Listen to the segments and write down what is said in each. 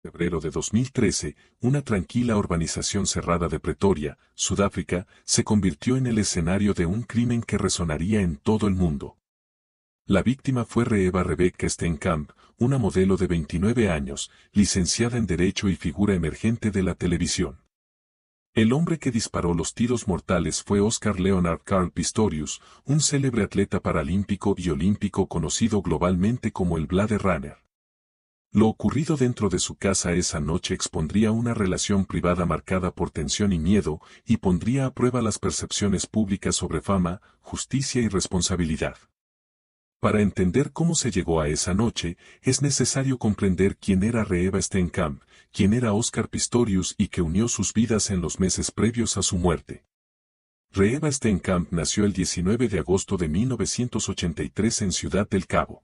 Febrero de 2013, una tranquila urbanización cerrada de Pretoria, Sudáfrica, se convirtió en el escenario de un crimen que resonaría en todo el mundo. La víctima fue Reeva Rebecca Steenkamp, una modelo de 29 años, licenciada en Derecho y figura emergente de la televisión. El hombre que disparó los tiros mortales fue Oscar Leonard Carl Pistorius, un célebre atleta paralímpico y olímpico conocido globalmente como el Blade Runner. Lo ocurrido dentro de su casa esa noche expondría una relación privada marcada por tensión y miedo, y pondría a prueba las percepciones públicas sobre fama, justicia y responsabilidad. Para entender cómo se llegó a esa noche, es necesario comprender quién era Reeva Steenkamp, quién era Oscar Pistorius y que unió sus vidas en los meses previos a su muerte. Reeva Steenkamp nació el 19 de agosto de 1983 en Ciudad del Cabo.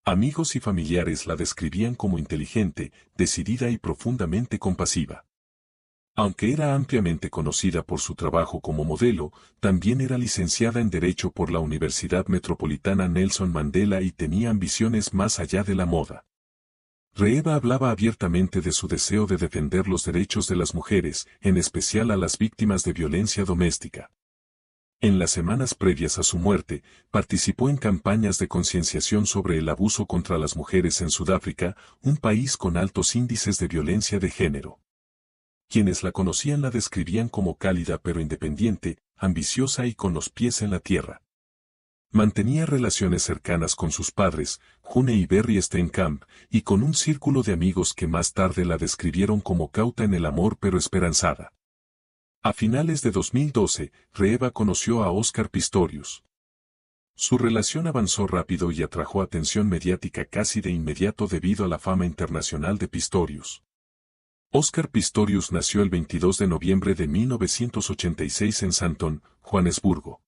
Amigos y familiares la describían como inteligente, decidida y profundamente compasiva. Aunque era ampliamente conocida por su trabajo como modelo, también era licenciada en Derecho por la Universidad Metropolitana Nelson Mandela y tenía ambiciones más allá de la moda. Reeva hablaba abiertamente de su deseo de defender los derechos de las mujeres, en especial a las víctimas de violencia doméstica. En las semanas previas a su muerte, participó en campañas de concienciación sobre el abuso contra las mujeres en Sudáfrica, un país con altos índices de violencia de género. Quienes la conocían la describían como cálida pero independiente, ambiciosa y con los pies en la tierra. Mantenía relaciones cercanas con sus padres, June y Berry Steenkamp, y con un círculo de amigos que más tarde la describieron como cauta en el amor pero esperanzada. A finales de 2012, Reeva conoció a Oscar Pistorius. Su relación avanzó rápido y atrajo atención mediática casi de inmediato debido a la fama internacional de Pistorius. Oscar Pistorius nació el 22 de noviembre de 1986 en Sandton, Johannesburgo.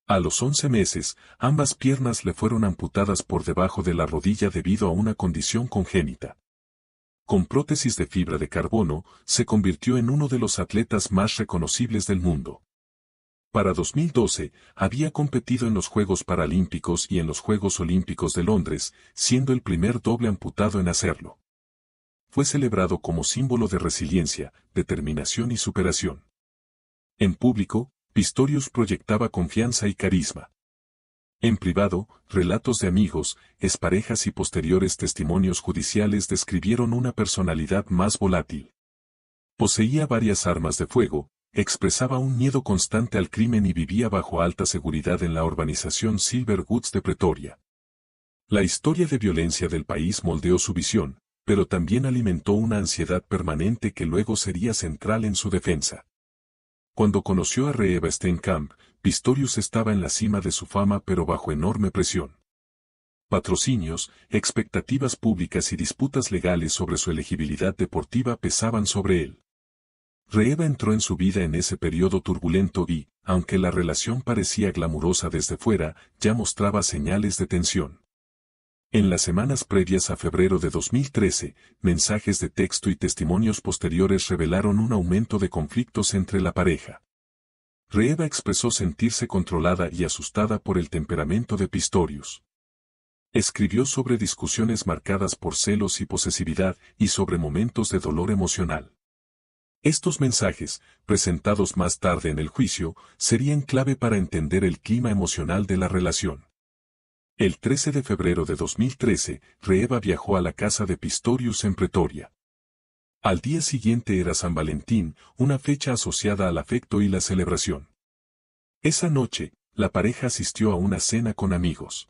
A los 11 meses, ambas piernas le fueron amputadas por debajo de la rodilla debido a una condición congénita. Con prótesis de fibra de carbono, se convirtió en uno de los atletas más reconocibles del mundo. Para 2012, había competido en los Juegos Paralímpicos y en los Juegos Olímpicos de Londres, siendo el primer doble amputado en hacerlo. Fue celebrado como símbolo de resiliencia, determinación y superación. En público, Pistorius proyectaba confianza y carisma. En privado, relatos de amigos, exparejas y posteriores testimonios judiciales describieron una personalidad más volátil. Poseía varias armas de fuego, expresaba un miedo constante al crimen y vivía bajo alta seguridad en la urbanización Silver Woods de Pretoria. La historia de violencia del país moldeó su visión, pero también alimentó una ansiedad permanente que luego sería central en su defensa. Cuando conoció a Reeva Steenkamp, Pistorius estaba en la cima de su fama pero bajo enorme presión. Patrocinios, expectativas públicas y disputas legales sobre su elegibilidad deportiva pesaban sobre él. Reeva entró en su vida en ese periodo turbulento y, aunque la relación parecía glamurosa desde fuera, ya mostraba señales de tensión. En las semanas previas a febrero de 2013, mensajes de texto y testimonios posteriores revelaron un aumento de conflictos entre la pareja. Reeva expresó sentirse controlada y asustada por el temperamento de Pistorius. Escribió sobre discusiones marcadas por celos y posesividad y sobre momentos de dolor emocional. Estos mensajes, presentados más tarde en el juicio, serían clave para entender el clima emocional de la relación. El 13 de febrero de 2013, Reeva viajó a la casa de Pistorius en Pretoria. Al día siguiente era San Valentín, una fecha asociada al afecto y la celebración. Esa noche, la pareja asistió a una cena con amigos.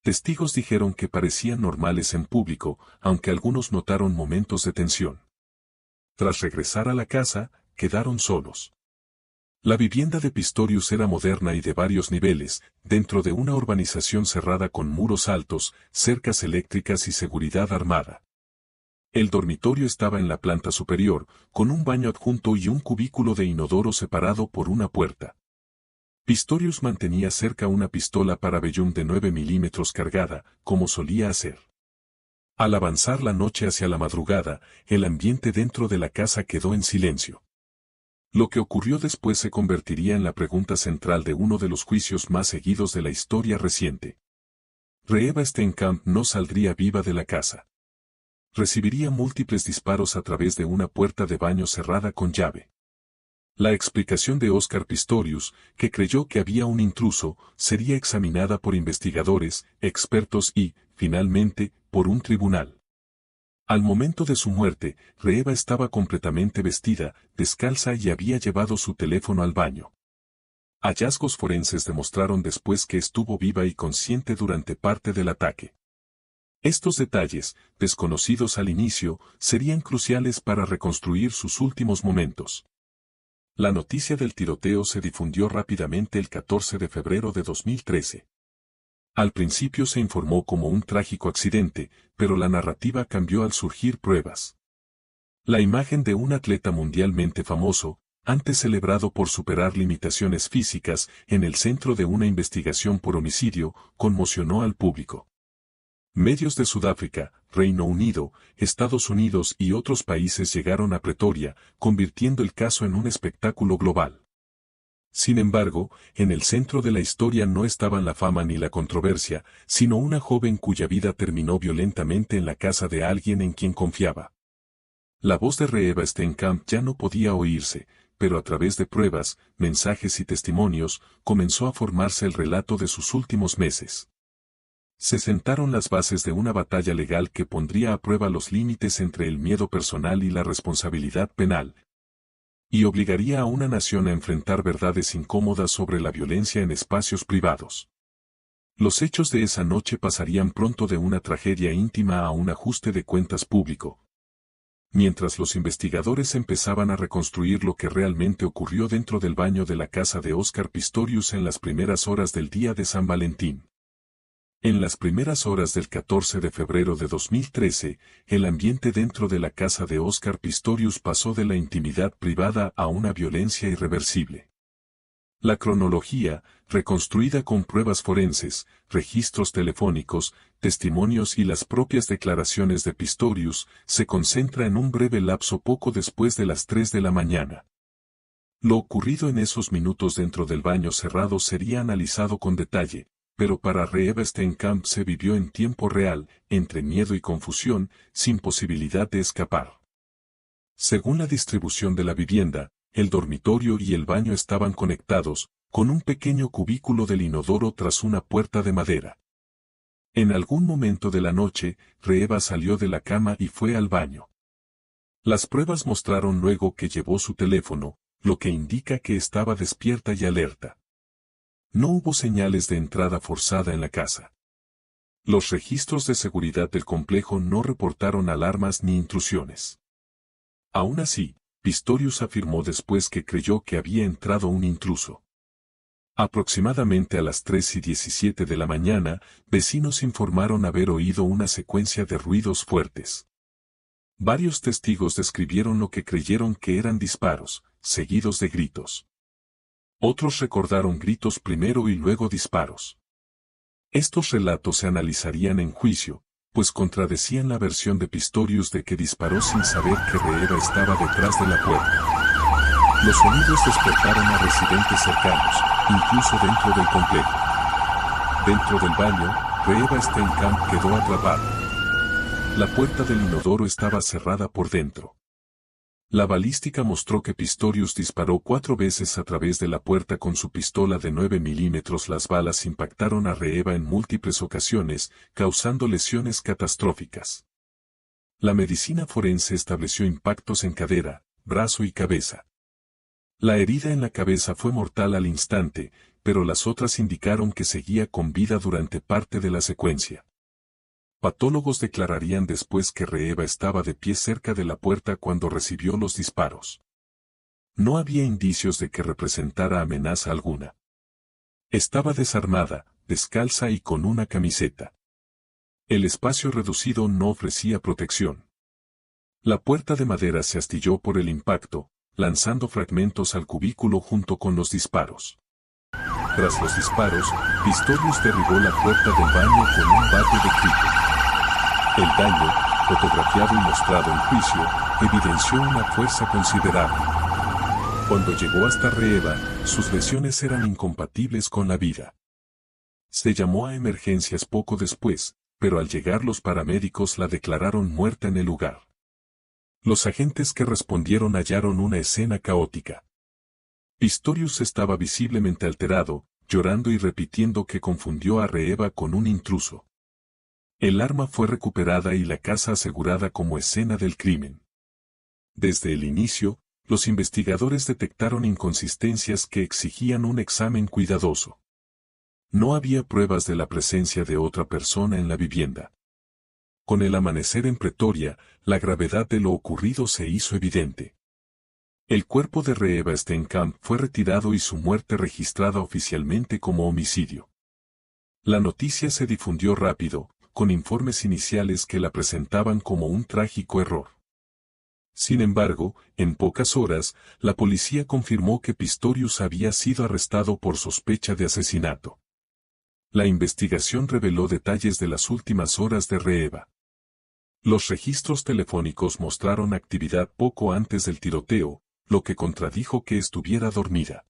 Testigos dijeron que parecían normales en público, aunque algunos notaron momentos de tensión. Tras regresar a la casa, quedaron solos. La vivienda de Pistorius era moderna y de varios niveles, dentro de una urbanización cerrada con muros altos, cercas eléctricas y seguridad armada. El dormitorio estaba en la planta superior, con un baño adjunto y un cubículo de inodoro separado por una puerta. Pistorius mantenía cerca una pistola para Bellum de 9 milímetros cargada, como solía hacer. Al avanzar la noche hacia la madrugada, el ambiente dentro de la casa quedó en silencio. Lo que ocurrió después se convertiría en la pregunta central de uno de los juicios más seguidos de la historia reciente. Reeva Steenkamp no saldría viva de la casa. recibiría múltiples disparos a través de una puerta de baño cerrada con llave. La explicación de Oscar Pistorius, que creyó que había un intruso, sería examinada por investigadores, expertos y, finalmente, por un tribunal. Al momento de su muerte, Reeva estaba completamente vestida, descalza y había llevado su teléfono al baño. Hallazgos forenses demostraron después que estuvo viva y consciente durante parte del ataque. Estos detalles, desconocidos al inicio, serían cruciales para reconstruir sus últimos momentos. La noticia del tiroteo se difundió rápidamente el 14 de febrero de 2013. Al principio se informó como un trágico accidente, pero la narrativa cambió al surgir pruebas. La imagen de un atleta mundialmente famoso, antes celebrado por superar limitaciones físicas en el centro de una investigación por homicidio, conmocionó al público. Medios de Sudáfrica, Reino Unido, Estados Unidos y otros países llegaron a Pretoria, convirtiendo el caso en un espectáculo global. Sin embargo, en el centro de la historia no estaban la fama ni la controversia, sino una joven cuya vida terminó violentamente en la casa de alguien en quien confiaba. La voz de Reeva Steenkamp ya no podía oírse, pero a través de pruebas, mensajes y testimonios, comenzó a formarse el relato de sus últimos meses. Se sentaron las bases de una batalla legal que pondría a prueba los límites entre el miedo personal y la responsabilidad penal, y obligaría a una nación a enfrentar verdades incómodas sobre la violencia en espacios privados. Los hechos de esa noche pasarían pronto de una tragedia íntima a un ajuste de cuentas público. Mientras los investigadores empezaban a reconstruir lo que realmente ocurrió dentro del baño de la casa de Oscar Pistorius en las primeras horas del día de San Valentín. En las primeras horas del 14 de febrero de 2013, el ambiente dentro de la casa de Oscar Pistorius pasó de la intimidad privada a una violencia irreversible. La cronología, reconstruida con pruebas forenses, registros telefónicos, testimonios y las propias declaraciones de Pistorius, se concentra en un breve lapso poco después de las 3 de la mañana. Lo ocurrido en esos minutos dentro del baño cerrado sería analizado con detalle, pero para Reeva Steenkamp se vivió en tiempo real, entre miedo y confusión, sin posibilidad de escapar. Según la distribución de la vivienda, el dormitorio y el baño estaban conectados, con un pequeño cubículo del inodoro tras una puerta de madera. En algún momento de la noche, Reeva salió de la cama y fue al baño. Las pruebas mostraron luego que llevó su teléfono, lo que indica que estaba despierta y alerta. No hubo señales de entrada forzada en la casa. Los registros de seguridad del complejo no reportaron alarmas ni intrusiones. Aún así, Pistorius afirmó después que creyó que había entrado un intruso. Aproximadamente a las 3:17 de la mañana, vecinos informaron haber oído una secuencia de ruidos fuertes. Varios testigos describieron lo que creyeron que eran disparos, seguidos de gritos. Otros recordaron gritos primero y luego disparos. Estos relatos se analizarían en juicio, pues contradecían la versión de Pistorius de que disparó sin saber que Reeva estaba detrás de la puerta. Los sonidos despertaron a residentes cercanos, incluso dentro del complejo. Dentro del baño, Reeva Steenkamp quedó atrapada. La puerta del inodoro estaba cerrada por dentro. La balística mostró que Pistorius disparó 4 veces a través de la puerta con su pistola de 9 milímetros. Las balas impactaron a Reeva en múltiples ocasiones, causando lesiones catastróficas. La medicina forense estableció impactos en cadera, brazo y cabeza. La herida en la cabeza fue mortal al instante, pero las otras indicaron que seguía con vida durante parte de la secuencia. Patólogos declararían después que Reeva estaba de pie cerca de la puerta cuando recibió los disparos. No había indicios de que representara amenaza alguna. Estaba desarmada, descalza y con una camiseta. El espacio reducido no ofrecía protección. La puerta de madera se astilló por el impacto, lanzando fragmentos al cubículo junto con los disparos. Tras los disparos, Pistorius derribó la puerta del baño con un bate de cricket. El daño, fotografiado y mostrado en juicio, evidenció una fuerza considerable. Cuando llegó hasta Reeva, sus lesiones eran incompatibles con la vida. Se llamó a emergencias poco después, pero al llegar los paramédicos la declararon muerta en el lugar. Los agentes que respondieron hallaron una escena caótica. Pistorius estaba visiblemente alterado, llorando y repitiendo que confundió a Reeva con un intruso. El arma fue recuperada y la casa asegurada como escena del crimen. Desde el inicio, los investigadores detectaron inconsistencias que exigían un examen cuidadoso. No había pruebas de la presencia de otra persona en la vivienda. Con el amanecer en Pretoria, la gravedad de lo ocurrido se hizo evidente. El cuerpo de Reeva Steenkamp fue retirado y su muerte registrada oficialmente como homicidio. La noticia se difundió rápido, con informes iniciales que la presentaban como un trágico error. Sin embargo, en pocas horas, la policía confirmó que Pistorius había sido arrestado por sospecha de asesinato. La investigación reveló detalles de las últimas horas de Reeva. Los registros telefónicos mostraron actividad poco antes del tiroteo, lo que contradijo que estuviera dormida.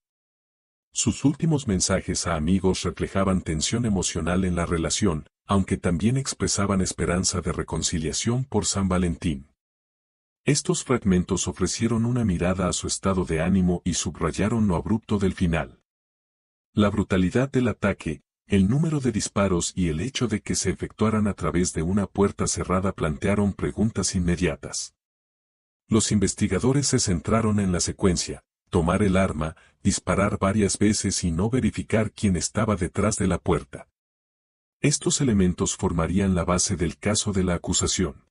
Sus últimos mensajes a amigos reflejaban tensión emocional en la relación, aunque también expresaban esperanza de reconciliación por San Valentín. Estos fragmentos ofrecieron una mirada a su estado de ánimo y subrayaron lo abrupto del final. La brutalidad del ataque, el número de disparos y el hecho de que se efectuaran a través de una puerta cerrada plantearon preguntas inmediatas. Los investigadores se centraron en la secuencia: tomar el arma, disparar varias veces y no verificar quién estaba detrás de la puerta. Estos elementos formarían la base del caso de la acusación.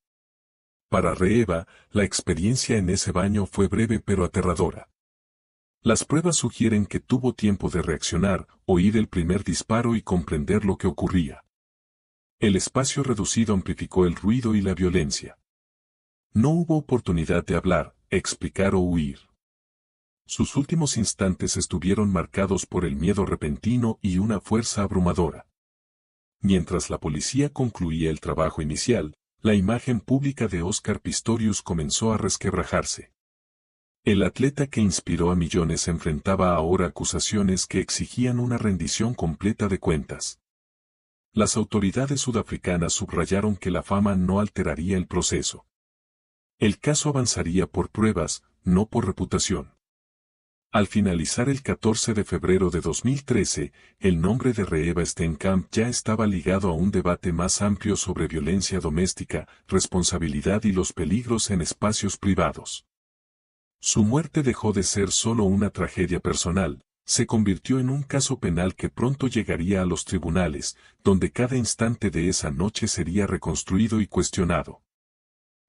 Para Reeva, la experiencia en ese baño fue breve pero aterradora. Las pruebas sugieren que tuvo tiempo de reaccionar, oír el primer disparo y comprender lo que ocurría. El espacio reducido amplificó el ruido y la violencia. No hubo oportunidad de hablar, explicar o huir. Sus últimos instantes estuvieron marcados por el miedo repentino y una fuerza abrumadora. Mientras la policía concluía el trabajo inicial, la imagen pública de Oscar Pistorius comenzó a resquebrajarse. El atleta que inspiró a millones enfrentaba ahora acusaciones que exigían una rendición completa de cuentas. Las autoridades sudafricanas subrayaron que la fama no alteraría el proceso. El caso avanzaría por pruebas, no por reputación. Al finalizar el 14 de febrero de 2013, el nombre de Reeva Steenkamp ya estaba ligado a un debate más amplio sobre violencia doméstica, responsabilidad y los peligros en espacios privados. Su muerte dejó de ser solo una tragedia personal, se convirtió en un caso penal que pronto llegaría a los tribunales, donde cada instante de esa noche sería reconstruido y cuestionado.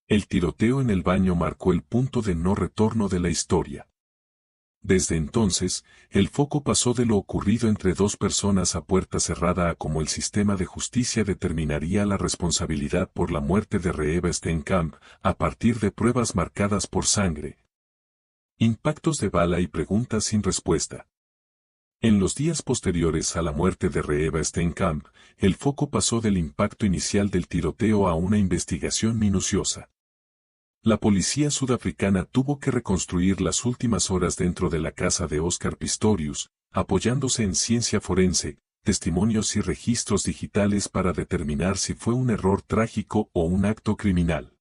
El tiroteo en el baño marcó el punto de no retorno de la historia. Desde entonces, el foco pasó de lo ocurrido entre dos personas a puerta cerrada a cómo el sistema de justicia determinaría la responsabilidad por la muerte de Reeva Steenkamp, a partir de pruebas marcadas por sangre, impactos de bala y preguntas sin respuesta. En los días posteriores a la muerte de Reeva Steenkamp, el foco pasó del impacto inicial del tiroteo a una investigación minuciosa. La policía sudafricana tuvo que reconstruir las últimas horas dentro de la casa de Oscar Pistorius, apoyándose en ciencia forense, testimonios y registros digitales para determinar si fue un error trágico o un acto criminal.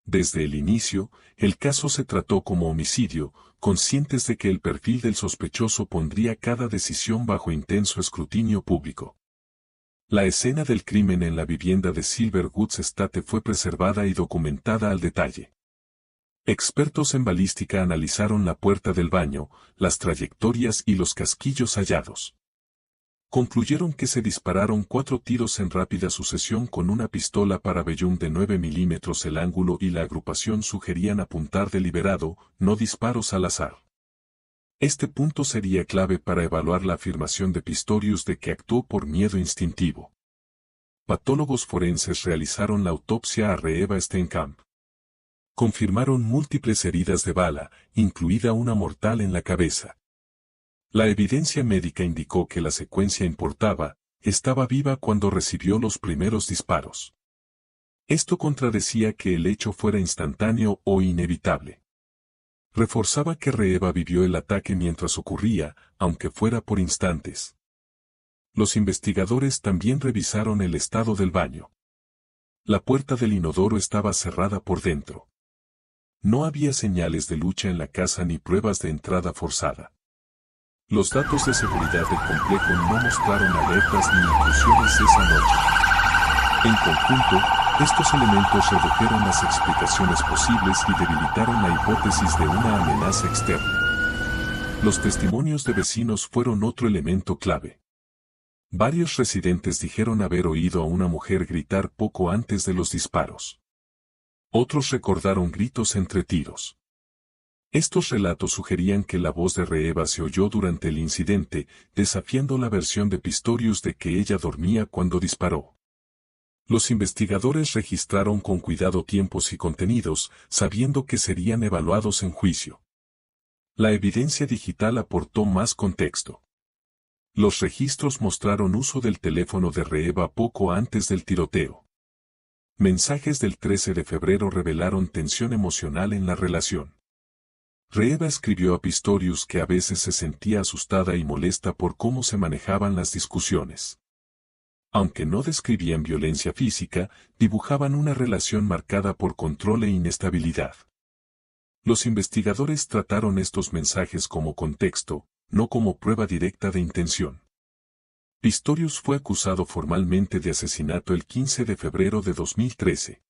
Desde el inicio, el caso se trató como homicidio, conscientes de que el perfil del sospechoso pondría cada decisión bajo intenso escrutinio público. La escena del crimen en la vivienda de Silver Woods Estate fue preservada y documentada al detalle. Expertos en balística analizaron la puerta del baño, las trayectorias y los casquillos hallados. Concluyeron que se dispararon 4 tiros en rápida sucesión con una pistola Parabellum de 9 milímetros. El ángulo y la agrupación sugerían apuntar deliberado, no disparos al azar. Este punto sería clave para evaluar la afirmación de Pistorius de que actuó por miedo instintivo. Patólogos forenses realizaron la autopsia a Reeva Steenkamp. Confirmaron múltiples heridas de bala, incluida una mortal en la cabeza. La evidencia médica indicó que la secuencia importaba, estaba viva cuando recibió los primeros disparos. Esto contradecía que el hecho fuera instantáneo o inevitable. Reforzaba que Reeva vivió el ataque mientras ocurría, aunque fuera por instantes. Los investigadores también revisaron el estado del baño. La puerta del inodoro estaba cerrada por dentro. No había señales de lucha en la casa ni pruebas de entrada forzada. Los datos de seguridad del complejo no mostraron alertas ni intrusiones esa noche. En conjunto, estos elementos redujeron las explicaciones posibles y debilitaron la hipótesis de una amenaza externa. Los testimonios de vecinos fueron otro elemento clave. Varios residentes dijeron haber oído a una mujer gritar poco antes de los disparos. Otros recordaron gritos entre tiros. Estos relatos sugerían que la voz de Reeva se oyó durante el incidente, desafiando la versión de Pistorius de que ella dormía cuando disparó. Los investigadores registraron con cuidado tiempos y contenidos, sabiendo que serían evaluados en juicio. La evidencia digital aportó más contexto. Los registros mostraron uso del teléfono de Reeva poco antes del tiroteo. Mensajes del 13 de febrero revelaron tensión emocional en la relación. Reeva escribió a Pistorius que a veces se sentía asustada y molesta por cómo se manejaban las discusiones. Aunque no describían violencia física, dibujaban una relación marcada por control e inestabilidad. Los investigadores trataron estos mensajes como contexto, no como prueba directa de intención. Pistorius fue acusado formalmente de asesinato el 15 de febrero de 2013.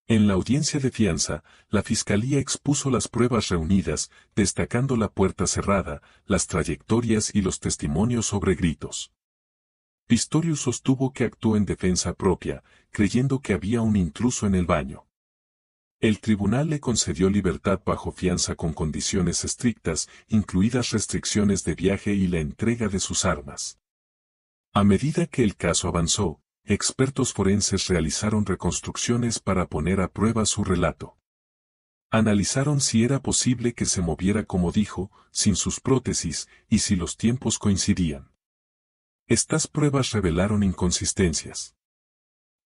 En la audiencia de fianza, la fiscalía expuso las pruebas reunidas, destacando la puerta cerrada, las trayectorias y los testimonios sobre gritos. Pistorius sostuvo que actuó en defensa propia, creyendo que había un intruso en el baño. El tribunal le concedió libertad bajo fianza con condiciones estrictas, incluidas restricciones de viaje y la entrega de sus armas. A medida que el caso avanzó, expertos forenses realizaron reconstrucciones para poner a prueba su relato. Analizaron si era posible que se moviera como dijo, sin sus prótesis, y si los tiempos coincidían. Estas pruebas revelaron inconsistencias.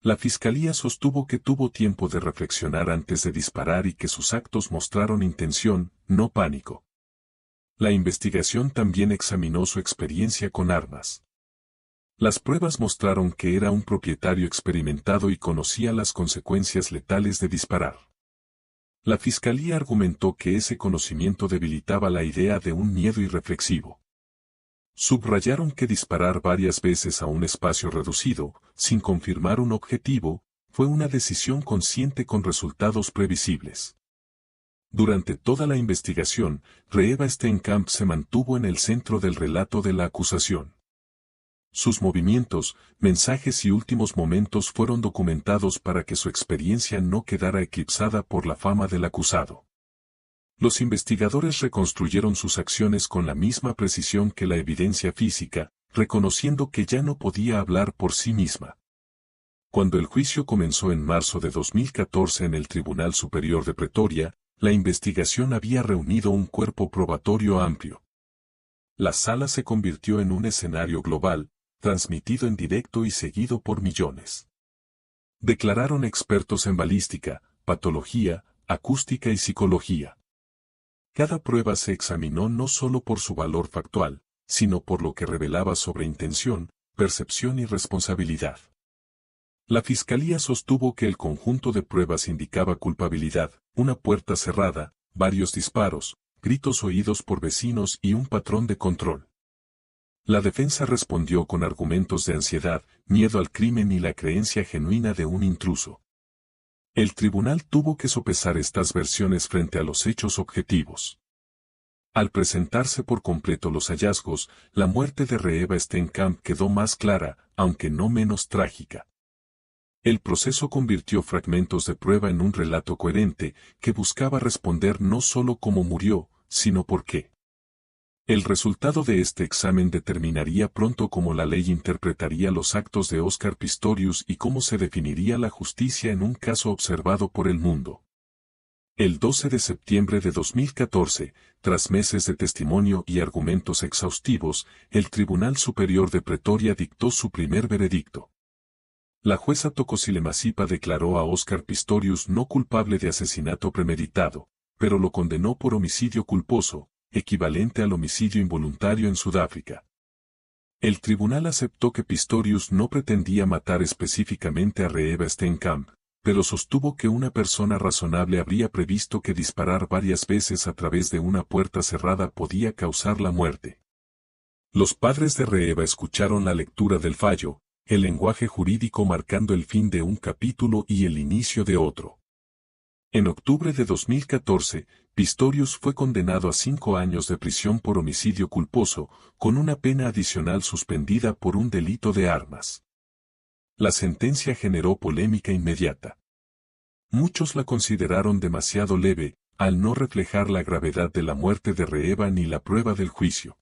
La fiscalía sostuvo que tuvo tiempo de reflexionar antes de disparar y que sus actos mostraron intención, no pánico. La investigación también examinó su experiencia con armas. Las pruebas mostraron que era un propietario experimentado y conocía las consecuencias letales de disparar. La fiscalía argumentó que ese conocimiento debilitaba la idea de un miedo irreflexivo. Subrayaron que disparar varias veces a un espacio reducido, sin confirmar un objetivo, fue una decisión consciente con resultados previsibles. Durante toda la investigación, Reeva Steenkamp se mantuvo en el centro del relato de la acusación. Sus movimientos, mensajes y últimos momentos fueron documentados para que su experiencia no quedara eclipsada por la fama del acusado. Los investigadores reconstruyeron sus acciones con la misma precisión que la evidencia física, reconociendo que ya no podía hablar por sí misma. Cuando el juicio comenzó en marzo de 2014 en el Tribunal Superior de Pretoria, la investigación había reunido un cuerpo probatorio amplio. La sala se convirtió en un escenario global, transmitido en directo y seguido por millones. Declararon expertos en balística, patología, acústica y psicología. Cada prueba se examinó no solo por su valor factual, sino por lo que revelaba sobre intención, percepción y responsabilidad. La fiscalía sostuvo que el conjunto de pruebas indicaba culpabilidad, una puerta cerrada, varios disparos, gritos oídos por vecinos y un patrón de control. La defensa respondió con argumentos de ansiedad, miedo al crimen y la creencia genuina de un intruso. El tribunal tuvo que sopesar estas versiones frente a los hechos objetivos. Al presentarse por completo los hallazgos, la muerte de Reeva Steenkamp quedó más clara, aunque no menos trágica. El proceso convirtió fragmentos de prueba en un relato coherente, que buscaba responder no solo cómo murió, sino por qué. El resultado de este examen determinaría pronto cómo la ley interpretaría los actos de Oscar Pistorius y cómo se definiría la justicia en un caso observado por el mundo. El 12 de septiembre de 2014, tras meses de testimonio y argumentos exhaustivos, el Tribunal Superior de Pretoria dictó su primer veredicto. La jueza Tokosile Masipa declaró a Oscar Pistorius no culpable de asesinato premeditado, pero lo condenó por homicidio culposo, equivalente al homicidio involuntario en Sudáfrica. El tribunal aceptó que Pistorius no pretendía matar específicamente a Reeva Steenkamp, pero sostuvo que una persona razonable habría previsto que disparar varias veces a través de una puerta cerrada podía causar la muerte. Los padres de Reeva escucharon la lectura del fallo, el lenguaje jurídico marcando el fin de un capítulo y el inicio de otro. En octubre de 2014, Pistorius fue condenado a 5 años de prisión por homicidio culposo, con una pena adicional suspendida por un delito de armas. La sentencia generó polémica inmediata. Muchos la consideraron demasiado leve, al no reflejar la gravedad de la muerte de Reeva ni la prueba del juicio.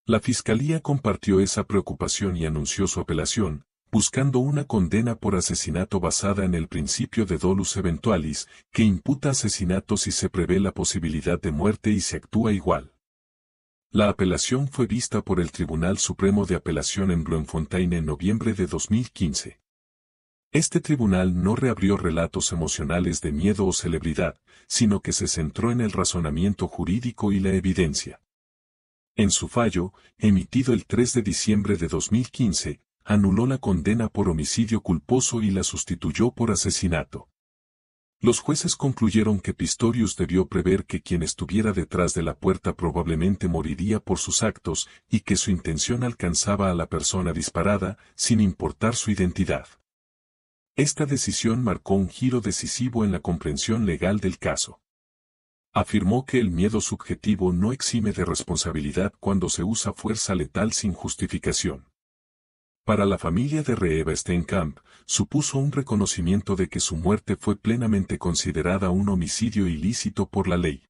La fiscalía compartió esa preocupación y anunció su apelación, buscando una condena por asesinato basada en el principio de dolus eventualis, que imputa asesinato si se prevé la posibilidad de muerte y se actúa igual. La apelación fue vista por el Tribunal Supremo de Apelación en Bloemfontein en noviembre de 2015. Este tribunal no reabrió relatos emocionales de miedo o celebridad, sino que se centró en el razonamiento jurídico y la evidencia. En su fallo, emitido el 3 de diciembre de 2015, anuló la condena por homicidio culposo y la sustituyó por asesinato. Los jueces concluyeron que Pistorius debió prever que quien estuviera detrás de la puerta probablemente moriría por sus actos y que su intención alcanzaba a la persona disparada, sin importar su identidad. Esta decisión marcó un giro decisivo en la comprensión legal del caso. Afirmó que el miedo subjetivo no exime de responsabilidad cuando se usa fuerza letal sin justificación. Para la familia de Reeva Steenkamp, supuso un reconocimiento de que su muerte fue plenamente considerada un homicidio ilícito por la ley.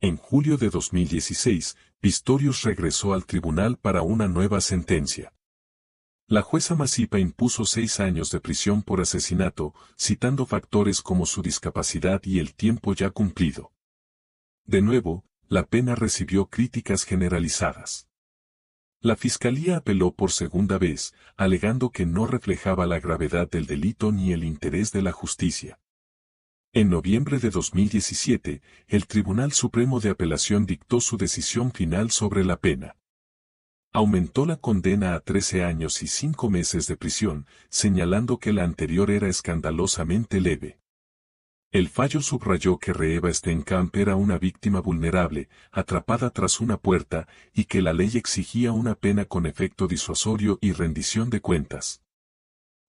En julio de 2016, Pistorius regresó al tribunal para una nueva sentencia. La jueza Masipa impuso 6 años de prisión por asesinato, citando factores como su discapacidad y el tiempo ya cumplido. De nuevo, la pena recibió críticas generalizadas. La fiscalía apeló por segunda vez, alegando que no reflejaba la gravedad del delito ni el interés de la justicia. En noviembre de 2017, el Tribunal Supremo de Apelación dictó su decisión final sobre la pena. Aumentó la condena a 13 años y 5 meses de prisión, señalando que la anterior era escandalosamente leve. El fallo subrayó que Reeva Steenkamp era una víctima vulnerable, atrapada tras una puerta, y que la ley exigía una pena con efecto disuasorio y rendición de cuentas.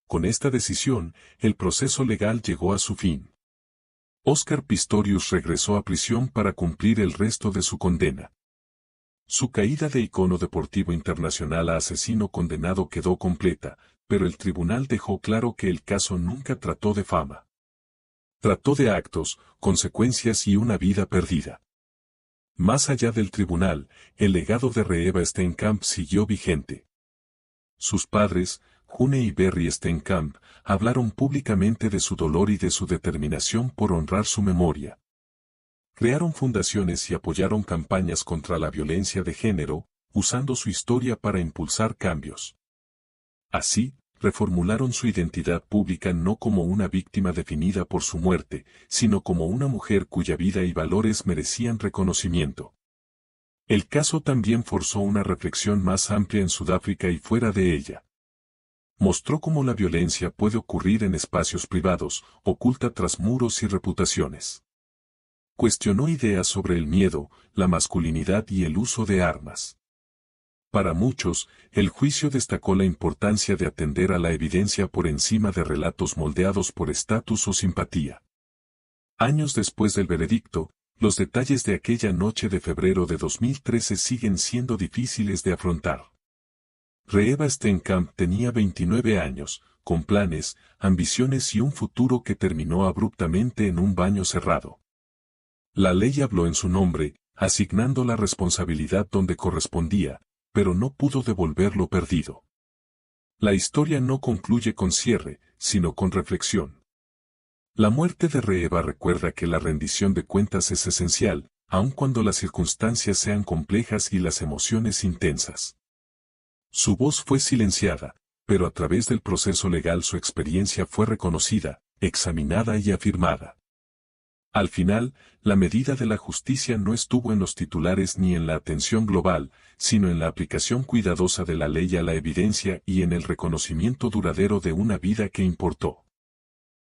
Con esta decisión, el proceso legal llegó a su fin. Oscar Pistorius regresó a prisión para cumplir el resto de su condena. Su caída de icono deportivo internacional a asesino condenado quedó completa, pero el tribunal dejó claro que el caso nunca trató de fama. Trató de actos, consecuencias y una vida perdida. Más allá del tribunal, el legado de Reeva Steenkamp siguió vigente. Sus padres, June y Berry Steenkamp, hablaron públicamente de su dolor y de su determinación por honrar su memoria. Crearon fundaciones y apoyaron campañas contra la violencia de género, usando su historia para impulsar cambios. Así, reformularon su identidad pública no como una víctima definida por su muerte, sino como una mujer cuya vida y valores merecían reconocimiento. El caso también forzó una reflexión más amplia en Sudáfrica y fuera de ella. Mostró cómo la violencia puede ocurrir en espacios privados, oculta tras muros y reputaciones. Cuestionó ideas sobre el miedo, la masculinidad y el uso de armas. Para muchos, el juicio destacó la importancia de atender a la evidencia por encima de relatos moldeados por estatus o simpatía. Años después del veredicto, los detalles de aquella noche de febrero de 2013 siguen siendo difíciles de afrontar. Reeva Steenkamp tenía 29 años, con planes, ambiciones y un futuro que terminó abruptamente en un baño cerrado. La ley habló en su nombre, asignando la responsabilidad donde correspondía, pero no pudo devolver lo perdido. La historia no concluye con cierre, sino con reflexión. La muerte de Reeva recuerda que la rendición de cuentas es esencial, aun cuando las circunstancias sean complejas y las emociones intensas. Su voz fue silenciada, pero a través del proceso legal su experiencia fue reconocida, examinada y afirmada. Al final, la medida de la justicia no estuvo en los titulares ni en la atención global, sino en la aplicación cuidadosa de la ley a la evidencia y en el reconocimiento duradero de una vida que importó.